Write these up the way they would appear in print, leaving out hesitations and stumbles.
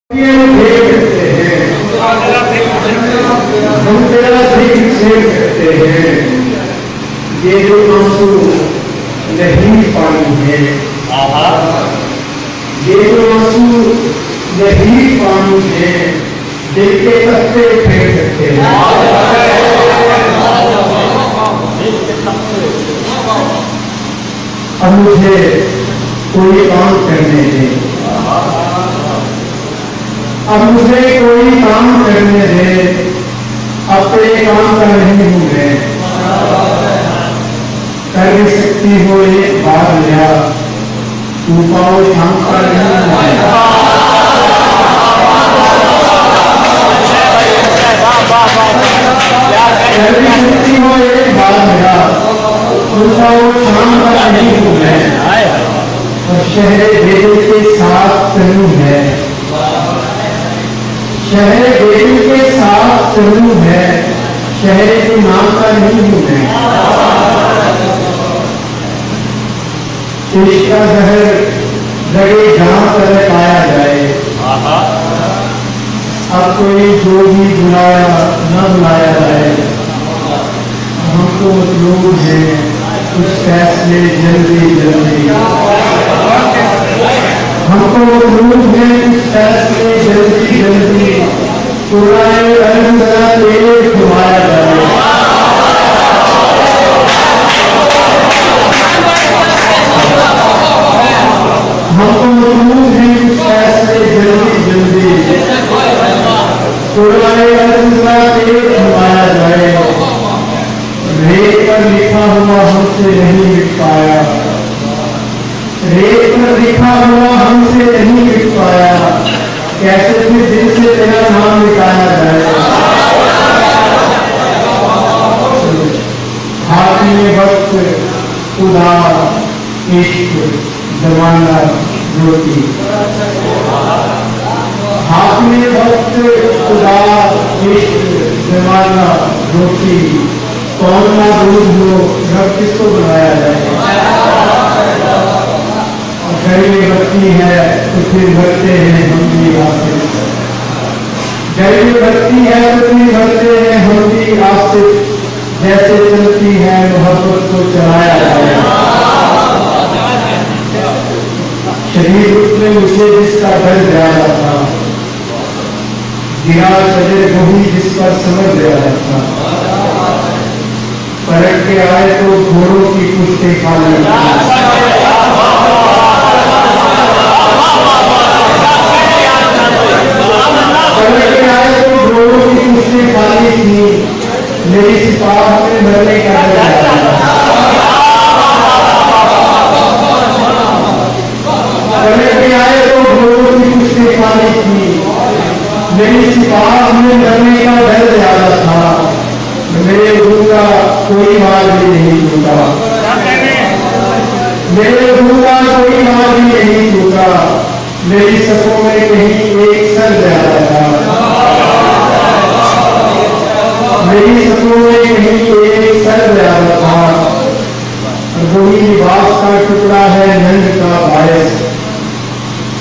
करते हैं, हम तेरा जिक्र से करते हैं। ये जो आंसू नहीं पानी है, ये जो आंसू नहीं पानी है, दिल के तख्ते फेंक सकते हैं। अब मुझे कोई काम करने दे, अब मुझे कोई काम करने दे, अब तेरे काम का नहीं हूं मैं। कर भी सकती हो एक बार लिया, तू पाओ शाम का नहीं हूं। कर भी सकती हो एक बार लिया, तू पाओ शाम का नहीं हूं मैं। और शहरे दिल के साथ चलूं है, शहरे दिल के साथ चलूं है, शहरे के नाम का नहीं हूं मैं। इश्क का जहर लगे जहां पर पाया जाए, अब कोई जो भी बुलाया न बुलाया जाए। हमको मतलूब है कुछ फैसले जल्दी जल्दी, हमको मतलूब है कुछ फैसले जल्दी जल्दी। कुरान अलहमदुलिल्लाह तेरे खुमाया जाए, हमको मतलूब है कुछ फैसले जल्दी जल्दी। कुरान अलहमदुलिल्लाह तेरे खुमाया जाए। रेत पर लिखा हुआ हमसे नहीं लिख पाया, रेत पर लिखा हुआ हमसे नहीं लिख पाया, कैसे फिर दिल से तेरा नाम लिखाया जाए। हाथ में वक्त खुदा इश्क जमाना रोटी, हाथ में वक्त खुदा इश्क जमाना रोटी। कौन सा दूध हो रब किसको बनाया जाए। घर में बत्ती है तो फिर भरते हैं हम भी आसिफ, घर में बत्ती है तो फिर भरते हैं हम भी आसिफ। जैसे चलती है मोहब्बत को चलाया जाए। शरीर उसमें मुझे जिसका डर ज्यादा था, गिरा शरीर वही जिस पर समझ ज्यादा था। पलट के आए तो घोड़ों की पुष्टे खा ली, पलट के आए तो घोड़ों की पुष्टे खाली थी। मेरी सिपाह में मरने का डर था, पलट के आए तो घोड़ों की पुष्टे खाली थी। मेरी सिपाह में मरने का डर ज्यादा था। मेरे गुरु का कोई माल भी नहीं टूटा, मेरे गुरु का कोई माल भी नहीं टूटा। मेरी सपों में कहीं एक सर ज्यादा था, मेरी सपों में कहीं एक सर ज्यादा था। वही लिबास का टुकड़ा है नंद का बायस,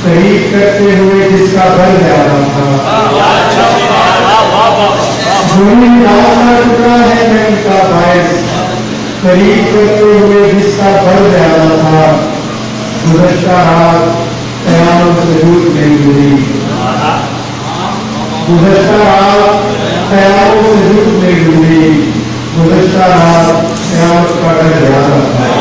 करीब करते हुए जिसका बल ज्यादा था। वही लिबास का टुकड़ा है नंद का बायस, करीब करते हुए जिसका बल ज्यादा था। गुज़श्ता रात क़यामत से दूर नहीं गुजरी, गुज़श्ता रात क़यामत से दूर नहीं गुजरी। गुज़श्ता रात क़यामत का डर ज्यादा था।